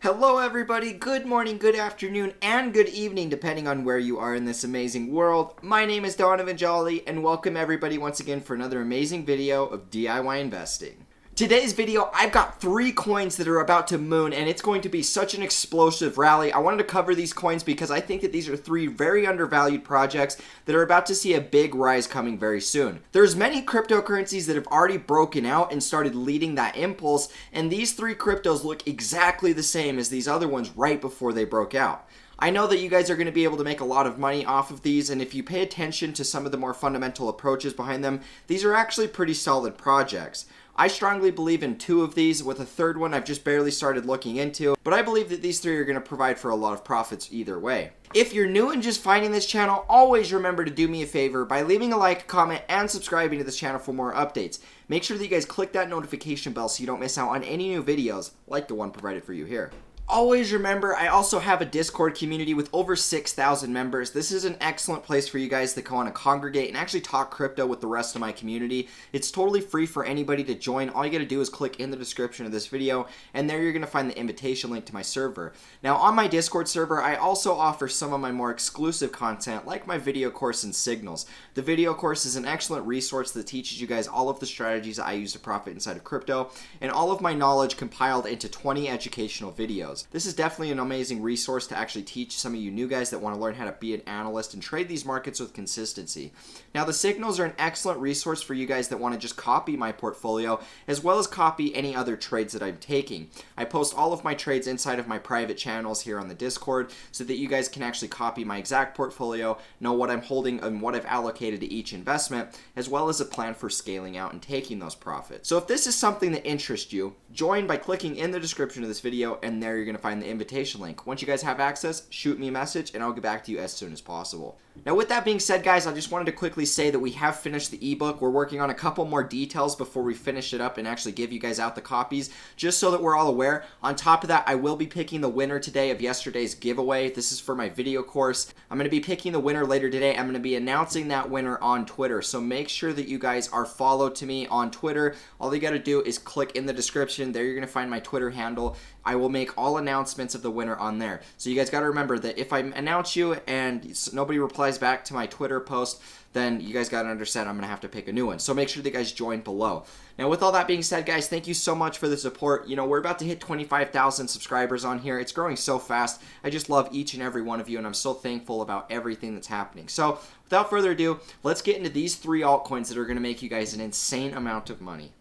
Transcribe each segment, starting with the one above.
Hello everybody, good morning, good afternoon, and good evening depending on where you are in this amazing world. My name is Donovan Jolly and welcome everybody once again for another amazing video of DIY investing. Today's video, I've got 3 coins that are about to moon and it's going to be such an explosive rally. I wanted to cover these coins because I think that these are 3 very undervalued projects that are about to see a big rise coming very soon. There's many cryptocurrencies that have already broken out and started leading that impulse, and these 3 cryptos look exactly the same as these other ones right before they broke out. I know that you guys are going to be able to make a lot of money off of these, and if you pay attention to some of the more fundamental approaches behind them, these are actually pretty solid projects. I strongly believe in 2 of these, with a third one I've just barely started looking into, but I believe that these 3 are going to provide for a lot of profits either way. If you're new and just finding this channel, always remember to do me a favor by leaving a like, comment, and subscribing to this channel for more updates. Make sure that you guys click that notification bell so you don't miss out on any new videos like the one provided for you here. Always remember, I also have a Discord community with over 6,000 members. This is an excellent place for you guys that want to congregate and actually talk crypto with the rest of my community. It's totally free for anybody to join. All you got to do is click in the description of this video, and there you're going to find the invitation link to my server. Now, on my Discord server, I also offer some of my more exclusive content, like my video course and signals. The video course is an excellent resource that teaches you guys all of the strategies I use to profit inside of crypto, and all of my knowledge compiled into 20 educational videos. This is definitely an amazing resource to actually teach some of you new guys that want to learn how to be an analyst and trade these markets with consistency. Now, the signals are an excellent resource for you guys that want to just copy my portfolio as well as copy any other trades that I'm taking. I post all of my trades inside of my private channels here on the Discord so that you guys can actually copy my exact portfolio, know what I'm holding and what I've allocated to each investment, as well as a plan for scaling out and taking those profits. So if this is something that interests you, join by clicking in the description of this video, and there you're going to find the invitation link. Once you guys have access, shoot me a message and I'll get back to you as soon as possible. Now, with that being said, guys, I just wanted to quickly say that we have finished the ebook. We're working on a couple more details before we finish it up and actually give you guys out the copies, just so that we're all aware. On top of that, I will be picking the winner today of yesterday's giveaway. This is for my video course. I'm going to be picking the winner later today. I'm going to be announcing that winner on Twitter, so make sure that you guys are followed to me on Twitter. All you got to do is click in the description. There you're going to find my Twitter handle. I will make all announcements of the winner on there. So you guys got to remember that if I announce you and nobody replies back to my Twitter post, then you guys got to understand I'm going to have to pick a new one. So make sure that you guys join below. Now, with all that being said, guys, thank you so much for the support. You know, we're about to hit 25,000 subscribers on here. It's growing so fast. I just love each and every one of you, and I'm so thankful about everything that's happening. So without further ado, let's get into these 3 altcoins that are going to make you guys an insane amount of money.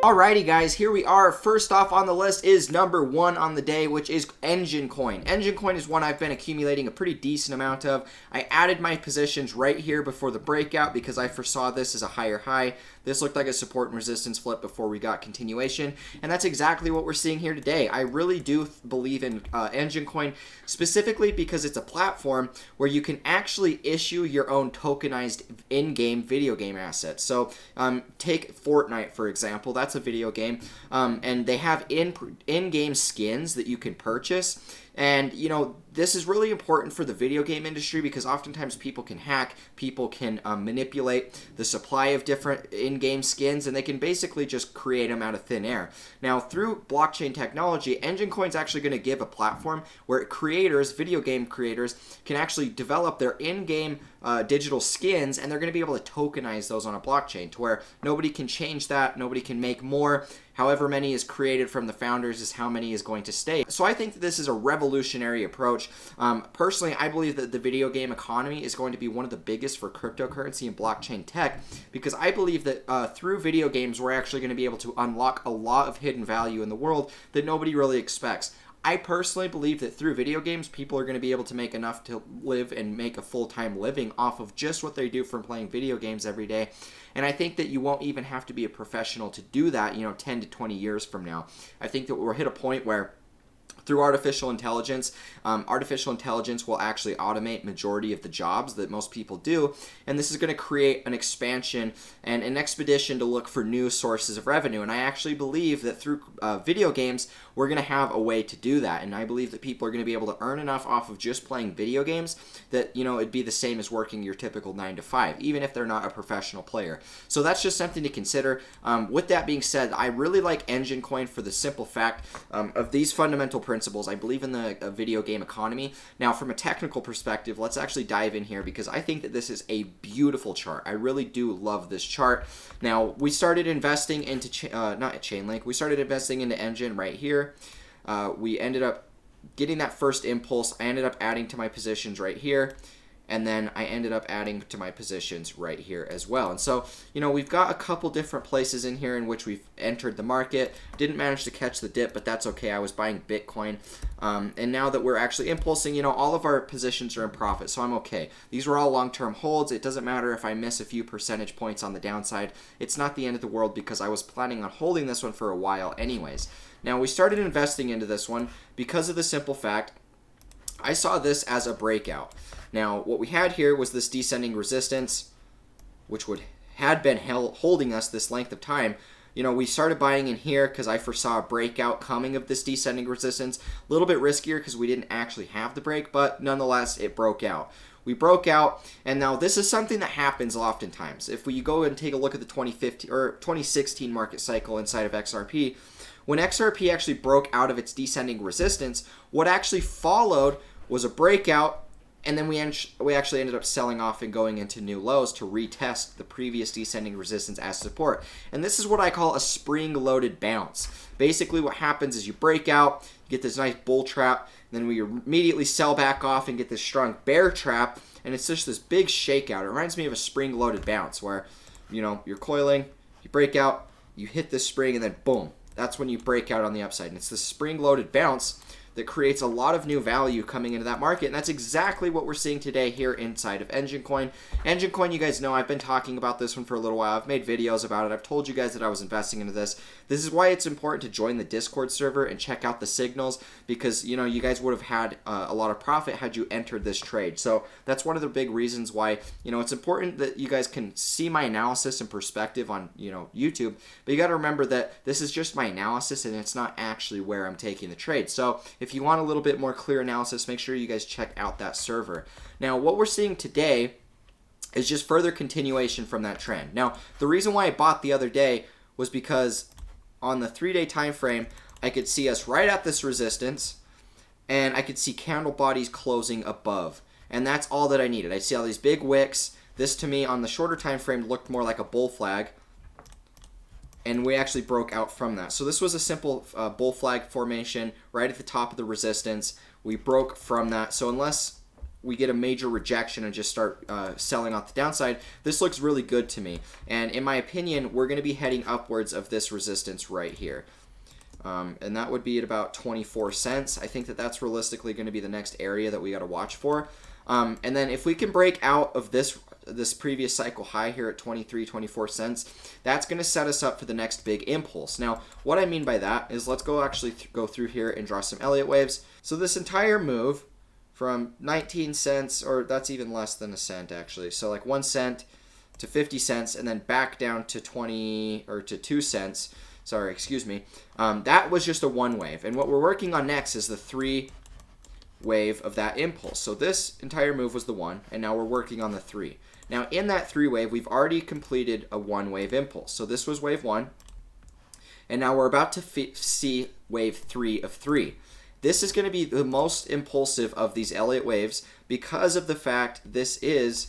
Alrighty guys, here we are. First off on the list is number 1 on the day, which is Engine Coin. Engine Coin is one I've been accumulating a pretty decent amount of. I added my positions right here before the breakout because I foresaw this as a higher high. This looked like a support and resistance flip before we got continuation, and that's exactly what we're seeing here today. I really do believe in Engine Coin, specifically because it's a platform where you can actually issue your own tokenized in-game video game assets. So take Fortnite, for example. That's a video game, and they have in-game skins that you can purchase. And, you know, this is really important for the video game industry because oftentimes people can hack, people can manipulate the supply of different in-game skins, and they can basically just create them out of thin air. Now, through blockchain technology, Engine Coin's actually going to give a platform where creators, video game creators, can actually develop their in-game digital skins, and they're going to be able to tokenize those on a blockchain to where nobody can change that, nobody can make more. However many is created from the founders is how many is going to stay. So I think that this is a revolutionary approach. Personally, I believe that the video game economy is going to be one of the biggest for cryptocurrency and blockchain tech because I believe that through video games, we're actually going to be able to unlock a lot of hidden value in the world that nobody really expects. I personally believe that through video games, people are going to be able to make enough to live and make a full-time living off of just what they do from playing video games every day. And I think that you won't even have to be a professional to do that, 10 to 20 years from now. I think that we'll hit a point where through artificial intelligence. Artificial intelligence will actually automate majority of the jobs that most people do, and this is going to create an expansion and an expedition to look for new sources of revenue. And I actually believe that through video games, we're going to have a way to do that. And I believe that people are going to be able to earn enough off of just playing video games that, it'd be the same as working your typical 9 to 5, even if they're not a professional player. So that's just something to consider. With that being said, I really like Engine Coin for the simple fact of these fundamental principles. I believe in the video game economy. Now, from a technical perspective, let's actually dive in here because I think that this is a beautiful chart. I really do love this chart. Now, we started investing into, not Chainlink, we started investing into Engine right here. We ended up getting that first impulse. I ended up adding to my positions right here. And then I ended up adding to my positions right here as well. And so, we've got a couple different places in here in which we've entered the market. Didn't manage to catch the dip, but that's okay. I was buying Bitcoin. And now that we're actually impulsing, all of our positions are in profit, so I'm okay. These were all long-term holds. It doesn't matter if I miss a few percentage points on the downside. It's not the end of the world because I was planning on holding this one for a while anyways. Now, we started investing into this one because of the simple fact I saw this as a breakout. Now, what we had here was this descending resistance, which had been holding us this length of time. We started buying in here because I foresaw a breakout coming of this descending resistance. A little bit riskier because we didn't actually have the break, but nonetheless, it broke out. We broke out, and now this is something that happens oftentimes. If we go and take a look at the 2015 or 2016 market cycle inside of XRP, when XRP actually broke out of its descending resistance, what actually followed was a breakout. And then we actually ended up selling off and going into new lows to retest the previous descending resistance as support. And this is what I call a spring-loaded bounce. Basically what happens is you break out, you get this nice bull trap, and then we immediately sell back off and get this strong bear trap, and it's just this big shakeout. It reminds me of a spring-loaded bounce where, you're coiling, you break out, you hit this spring, and then boom. That's when you break out on the upside. And it's this spring-loaded bounce that creates a lot of new value coming into that market, and that's exactly what we're seeing today here inside of Engine Coin. Engine Coin, you guys know I've been talking about this one for a little while. I've made videos about it. I've told you guys that I was investing into this. This is why it's important to join the Discord server and check out the signals because, you guys would have had a lot of profit had you entered this trade. So that's one of the big reasons why, it's important that you guys can see my analysis and perspective on, YouTube. But you got to remember that this is just my analysis and it's not actually where I'm taking the trade. So if you want a little bit more clear analysis, make sure you guys check out that server. Now, what we're seeing today is just further continuation from that trend. Now, the reason why I bought the other day was because on the 3-day time frame, I could see us right at this resistance, and I could see candle bodies closing above. And that's all that I needed. I see all these big wicks. This, to me, on the shorter time frame, looked more like a bull flag. And we actually broke out from that. So this was a simple bull flag formation right at the top of the resistance. We broke from that. So unless we get a major rejection and just start selling off the downside, this looks really good to me. And in my opinion, we're going to be heading upwards of this resistance right here. And that would be at about 24 cents. I think that that's realistically going to be the next area that we got to watch for. And then if we can break out of this previous cycle high here at 24 cents, that's going to set us up for the next big impulse. Now, what I mean by that is let's go go through here and draw some Elliott waves. So this entire move from 19 cents, or that's even less than a cent actually. So like 1 cent to 50 cents and then back down to 2 cents. Sorry, excuse me. That was just a one wave. And what we're working on next is the 3 wave of that impulse. So this entire move was the 1, and now we're working on the 3. Now in that 3 wave, we've already completed a 1 wave impulse. So this was wave 1, and now we're about to see wave 3 of 3. This is going to be the most impulsive of these Elliott waves because of the fact this is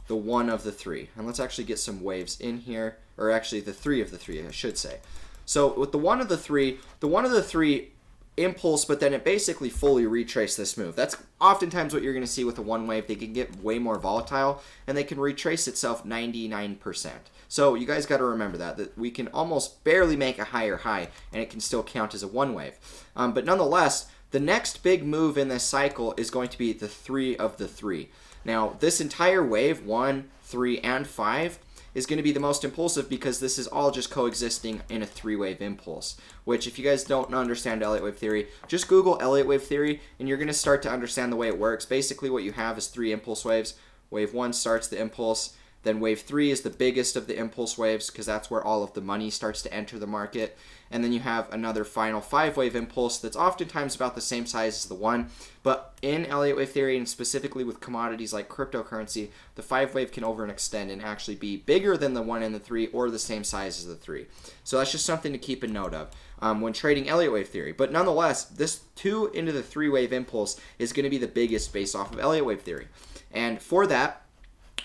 the 1 of the 3. And let's actually get some waves in here, or actually the 3 of the 3, I should say. So with the 1 of the 3, impulse, but then it basically fully retraced this move. That's oftentimes what you're going to see with a 1 wave. They can get way more volatile, and they can retrace itself 99%. So you guys got to remember that we can almost barely make a higher high, and it can still count as a 1 wave. But nonetheless, the next big move in this cycle is going to be the 3 of the 3. Now, this entire wave, 1, 3, and 5, is going to be the most impulsive because this is all just coexisting in a three-wave impulse, which if you guys don't understand Elliott wave theory, just Google Elliott wave theory and you're going to start to understand the way it works. Basically what you have is three impulse waves. Wave 1 starts the impulse. Then wave 3 is the biggest of the impulse waves because that's where all of the money starts to enter the market. And then you have another final 5-wave impulse that's oftentimes about the same size as the 1. But in Elliott wave theory, and specifically with commodities like cryptocurrency, the 5-wave can overextend and actually be bigger than the 1 and the 3 or the same size as the 3. So that's just something to keep a note of when trading Elliott wave theory. But nonetheless, this 2 into the 3-wave impulse is going to be the biggest based off of Elliott wave theory. And for that,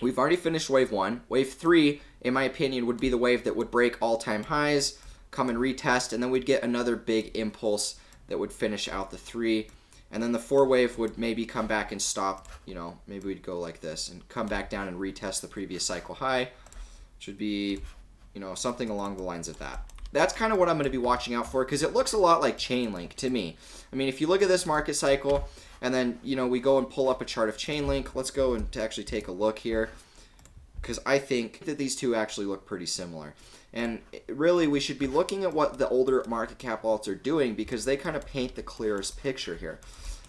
we've already finished wave 1. Wave 3, in my opinion, would be the wave that would break all-time highs, come and retest, and then we'd get another big impulse that would finish out the 3. And then the 4 wave would maybe come back and stop, maybe we'd go like this and come back down and retest the previous cycle high, which would be, something along the lines of that. That's kind of what I'm going to be watching out for because it looks a lot like Chainlink to me. I mean, if you look at this market cycle, and then, we go and pull up a chart of Chainlink. Let's go and actually take a look here because I think that these two actually look pretty similar. And really, we should be looking at what the older market cap alts are doing because they kind of paint the clearest picture here.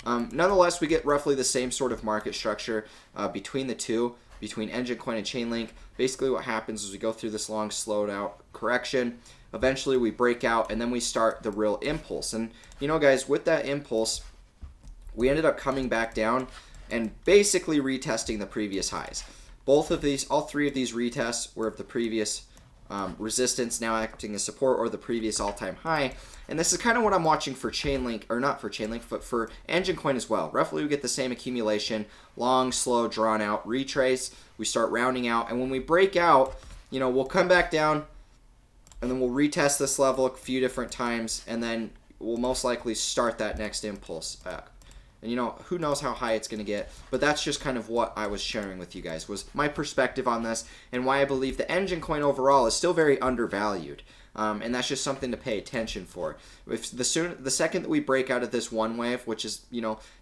Nonetheless, we get roughly the same sort of market structure between the two, between Engine Coin and Chainlink. Basically, what happens is we go through this long, slowed out correction. Eventually, we break out, and then we start the real impulse. And, guys, with that impulse, we ended up coming back down and basically retesting the previous highs. All three of these retests were of the previous resistance now acting as support or the previous all-time high. And this is kind of what I'm watching for Chainlink, or not for Chainlink, but for Engine Coin as well. Roughly we get the same accumulation, long, slow, drawn out, retrace. We start rounding out, and when we break out, we'll come back down and then we'll retest this level a few different times, and then we'll most likely start that next impulse back. And who knows how high it's going to get, but that's just kind of what I was sharing with you guys, was my perspective on this and why I believe the Engine Coin overall is still very undervalued. And that's just something to pay attention for. If the second that we break out of this one wave, which is,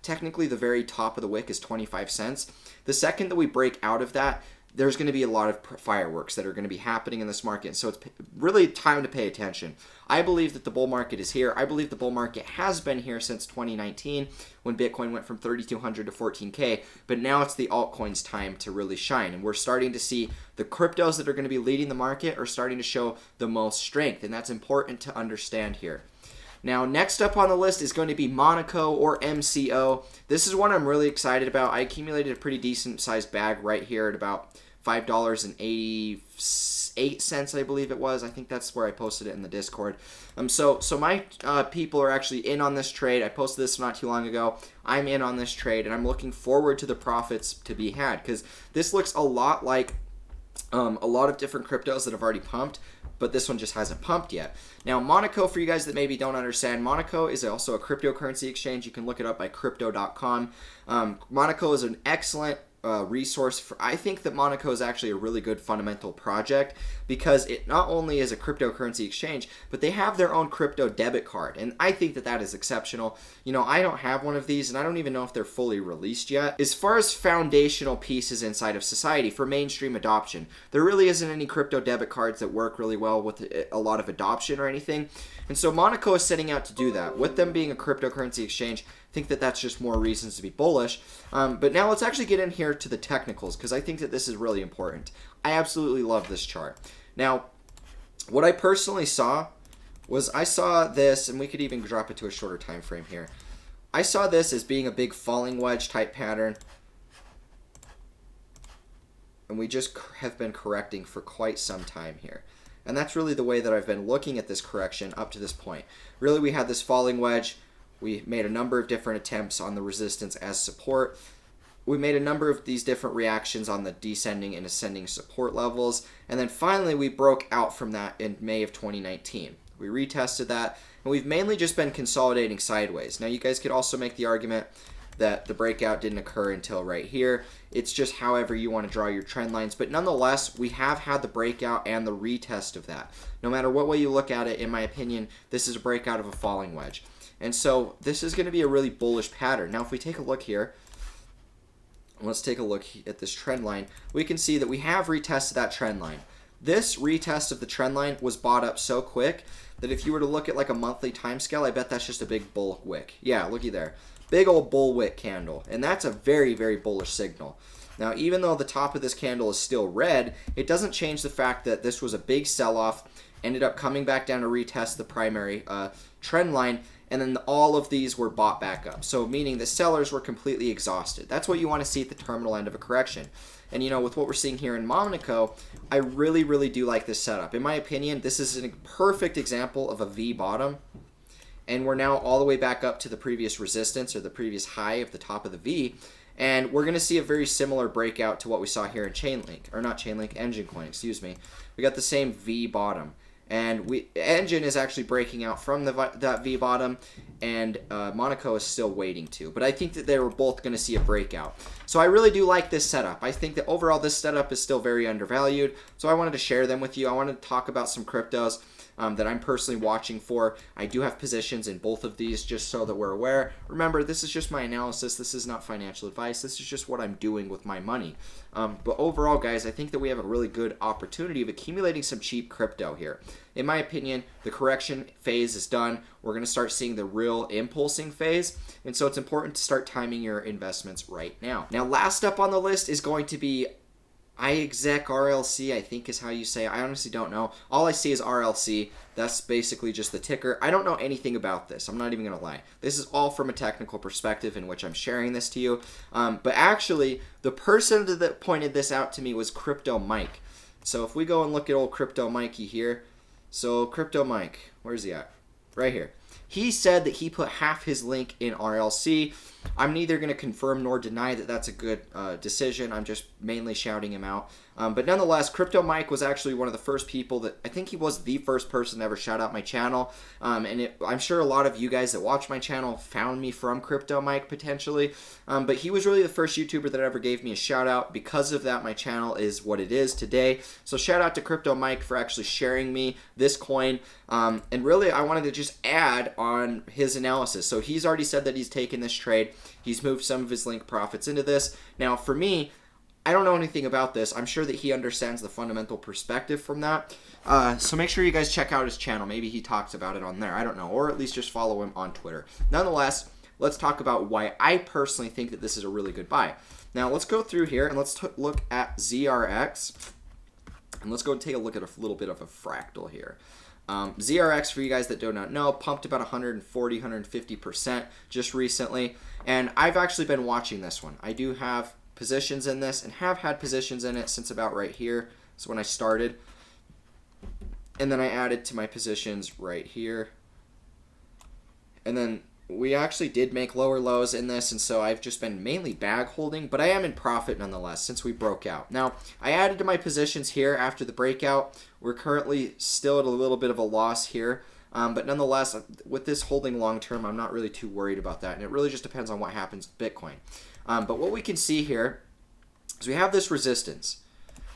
technically the very top of the wick is 25 cents, the second that we break out of that, there's going to be a lot of fireworks that are going to be happening in this market. So it's really time to pay attention. I believe that the bull market is here. I believe the bull market has been here since 2019 when Bitcoin went from 3,200 to 14K. But now it's the altcoins time to really shine. And we're starting to see the cryptos that are going to be leading the market are starting to show the most strength. And that's important to understand here. Now, next up on the list is going to be Monaco or MCO. This is one I'm really excited about. I accumulated a pretty decent sized bag right here at about $5.88, I believe it was. I think that's where I posted it in the Discord. So my people are actually in on this trade. I posted this not too long ago. I'm in on this trade, and I'm looking forward to the profits to be had because this looks a lot like a lot of different cryptos that have already pumped, but this one just hasn't pumped yet. Now, Monaco, for you guys that maybe don't understand, Monaco is also a cryptocurrency exchange. You can look it up by crypto.com. Monaco is an excellent resource. I think that Monaco is actually a really good fundamental project because it not only is a cryptocurrency exchange, but they have their own crypto debit card. And I think that that is exceptional. I don't have one of these, and I don't even know if they're fully released yet. As far as foundational pieces inside of society for mainstream adoption, there really isn't any crypto debit cards that work really well with a lot of adoption or anything. And so Monaco is setting out to do that. With them being a cryptocurrency exchange, I think that that's just more reasons to be bullish. But now let's actually get in here to the technicals because I think that this is really important. I absolutely love this chart. Now, what I personally saw was I saw this, and we could even drop it to a shorter time frame here. I saw this as being a big falling wedge type pattern. And we just have been correcting for quite some time here. And that's really the way that I've been looking at this correction up to this point. Really, we had this falling wedge. We made a number of different attempts on the resistance as support. We made a number of these different reactions on the descending and ascending support levels. And then finally, we broke out from that in May of 2019. We retested that, and we've mainly just been consolidating sideways. Now, you guys could also make the argument that the breakout didn't occur until right here. It's just however you want to draw your trend lines. But nonetheless, we have had the breakout and the retest of that. No matter what way you look at it, in my opinion, this is a breakout of a falling wedge. And so this is going to be a really bullish pattern. Now, if we take a look here, let's take a look at this trend line. We can see that we have retested that trend line. This retest of the trend line was bought up so quick that if you were to look at like a monthly time scale, I bet that's just a big bull wick. Yeah, looky there. Big old bull wick candle. And that's a very, very bullish signal. Now, even though the top of this candle is still red, it doesn't change the fact that this was a big sell-off, ended up coming back down to retest the primary trend line, and then all of these were bought back up. So meaning the sellers were completely exhausted. That's what you want to see at the terminal end of a correction. And you know, with what we're seeing here in Monaco, I really, really do like this setup. In my opinion, this is a perfect example of a V bottom. And we're now all the way back up to the previous resistance or the previous high of the top of the V. And we're going to see a very similar breakout to what we saw here in Chainlink, or not Chainlink, Engine Coin, excuse me. We got the same V bottom. And Engine is actually breaking out from that V bottom, and Monaco is still waiting to. But I think that they were both going to see a breakout. So I really do like this setup. I think that overall this setup is still very undervalued. So I wanted to share them with you. I wanted to talk about some cryptos that I'm personally watching for. I do have positions in both of these just so that we're aware. Remember, this is just my analysis. This is not financial advice. This is just what I'm doing with my money. But overall, guys, I think that we have a really good opportunity of accumulating some cheap crypto here. In my opinion, the correction phase is done. We're going to start seeing the real impulsing phase. And so it's important to start timing your investments right now. Now, last up on the list is going to be Exec RLC, I think is how you say it. I honestly don't know. All I see is RLC. That's basically just the ticker. I don't know anything about this. I'm not even going to lie. This is all from a technical perspective in which I'm sharing this to you. But actually, the person that pointed this out to me was Crypto Mike. So if we go and look at old Crypto Mikey here. So Crypto Mike, where's he at? Right here. He said that he put half his link in RLC. I'm neither going to confirm nor deny that that's a good decision. I'm just mainly shouting him out. But nonetheless, Crypto Mike was actually one of the first people that, I think he was the first person to ever shout out my channel. I'm sure a lot of you guys that watch my channel found me from Crypto Mike potentially. But he was really the first YouTuber that ever gave me a shout out. Because of that, my channel is what it is today. So shout out to Crypto Mike for actually sharing me this coin. And really, I wanted to just add on his analysis. So he's already said that he's taken this trade. He's moved some of his link profits into this. Now, for me, I don't know anything about this. I'm sure that he understands the fundamental perspective from that. So make sure you guys check out his channel. Maybe he talks about it on there. I don't know. Or at least just follow him on Twitter. Nonetheless, let's talk about why I personally think that this is a really good buy. Now, let's go through here and let's look at ZRX. And let's go and take a look at a little bit of a fractal here. ZRX, for you guys that do not know, pumped about 140, 150% just recently. And I've actually been watching this one. I do have positions in this and have had positions in it since about right here. So when I started. And then I added to my positions right here. And then we actually did make lower lows in this, and so I've just been mainly bag holding, but I am in profit nonetheless since we broke out. Now, I added to my positions here after the breakout. We're currently still at a little bit of a loss here, but nonetheless, with this holding long term, I'm not really too worried about that, and it really just depends on what happens with Bitcoin. But what we can see here is we have this resistance.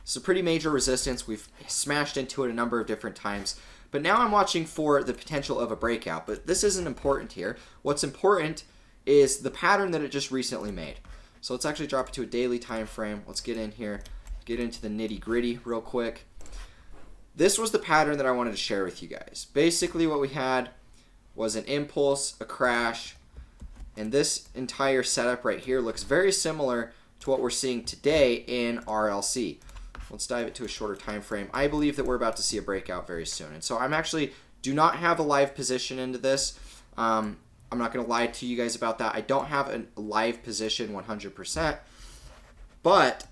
It's a pretty major resistance. We've smashed into it a number of different times. But now I'm watching for the potential of a breakout. But this isn't important here. What's important is the pattern that it just recently made. So let's actually drop it to a daily time frame. Let's get in here, get into the nitty gritty real quick. This was the pattern that I wanted to share with you guys. Basically what we had was an impulse, a crash, and this entire setup right here looks very similar to what we're seeing today in RLC. Let's dive it to a shorter time frame. I believe that we're about to see a breakout very soon. And so I'm actually do not have a live position into this. I'm not going to lie to you guys about that. I don't have a live position 100%, but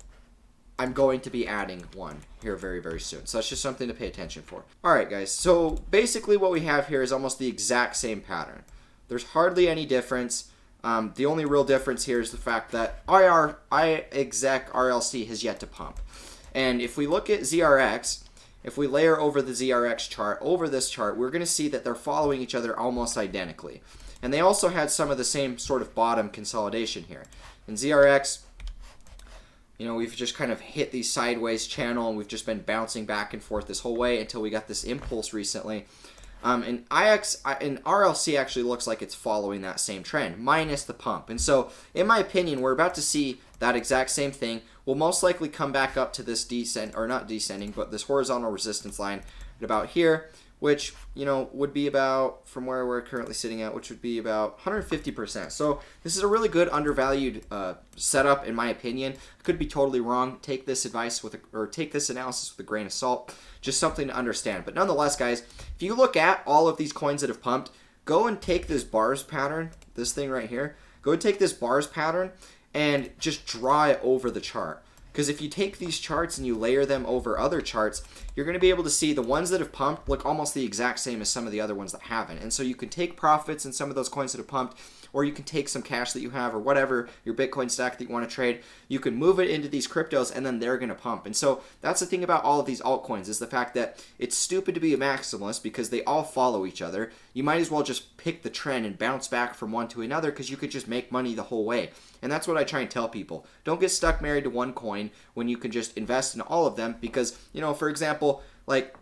I'm going to be adding one here very, very soon. So that's just something to pay attention for. All right, guys. So basically what we have here is almost the exact same pattern. There's hardly any difference. The only real difference here is the fact that Exec RLC has yet to pump. And if we look at ZRX, if we layer over the ZRX chart, over this chart, we're going to see that they're following each other almost identically. And they also had some of the same sort of bottom consolidation here. In ZRX, you know, we've just kind of hit the sideways channel, and we've just been bouncing back and forth this whole way until we got this impulse recently. And RLC actually looks like it's following that same trend, minus the pump. And so, in my opinion, we're about to see that exact same thing. will most likely come back up to this descent, or not descending, but this horizontal resistance line at about here, which, you know, would be about, from where we're currently sitting at, which would be about 150%. So this is a really good undervalued setup, in my opinion. I could be totally wrong. Take this advice with, or take this analysis with a grain of salt. Just something to understand. But nonetheless, guys, if you look at all of these coins that have pumped, go and take this bars pattern, this thing right here. Go and take this bars pattern and just draw it over the chart. Because if you take these charts and you layer them over other charts, you're going to be able to see the ones that have pumped look almost the exact same as some of the other ones that haven't. And so you can take profits in some of those coins that have pumped, or you can take some cash that you have, or whatever, your Bitcoin stack that you want to trade. You can move it into these cryptos, and then they're going to pump. And so that's the thing about all of these altcoins, is the fact that it's stupid to be a maximalist because they all follow each other. You might as well just pick the trend and bounce back from one to another, because you could just make money the whole way. And that's what I try and tell people. Don't get stuck married to one coin when you can just invest in all of them, because, you know, for example, like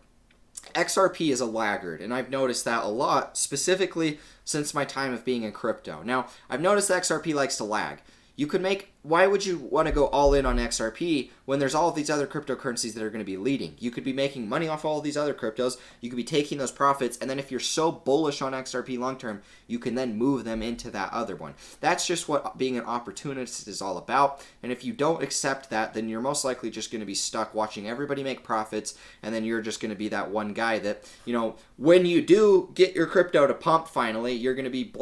XRP is a laggard, and I've noticed that a lot, specifically since my time of being in crypto. Now, I've noticed that XRP likes to lag. You could make, why would you want to go all in on XRP when there's all of these other cryptocurrencies that are going to be leading? You could be making money off all of these other cryptos. You could be taking those profits, and then if you're so bullish on XRP long term, you can then move them into that other one. That's just what being an opportunist is all about. And if you don't accept that, then you're most likely just going to be stuck watching everybody make profits, and then you're just going to be that one guy that, you know, when you do get your crypto to pump finally, you're going to be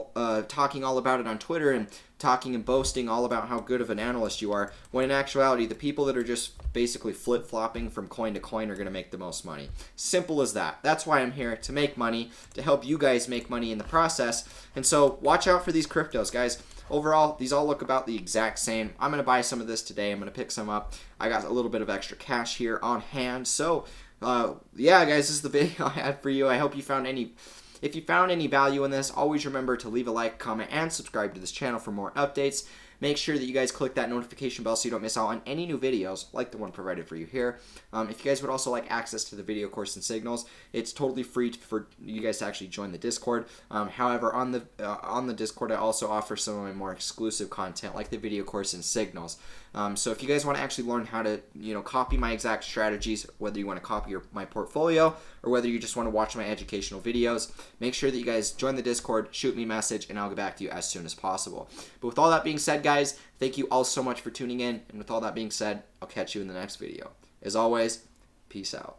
talking all about it on Twitter and talking and boasting all about how good of an analyst you are, when in actuality, the people that are just basically flip-flopping from coin to coin are going to make the most money. Simple as that. That's why I'm here, to make money, to help you guys make money in the process. And so watch out for these cryptos, guys. Overall, these all look about the exact same. I'm going to buy some of this today. I'm going to pick some up. I got a little bit of extra cash here on hand. So, yeah, guys, this is the video I had for you. I hope you found any... If you found any value in this, always remember to leave a like, comment, and subscribe to this channel for more updates. Make sure that you guys click that notification bell so you don't miss out on any new videos like the one provided for you here. If you guys would also like access to the video course and signals, it's totally free for you guys to actually join the Discord. However, on the Discord, I also offer some of my more exclusive content like the video course and signals. So if you guys want to actually learn how to, you know, copy my exact strategies, whether you want to copy my portfolio or whether you just want to watch my educational videos, make sure that you guys join the Discord, shoot me a message, and I'll get back to you as soon as possible. But with all that being said, guys, thank you all so much for tuning in. And with all that being said, I'll catch you in the next video. As always, peace out.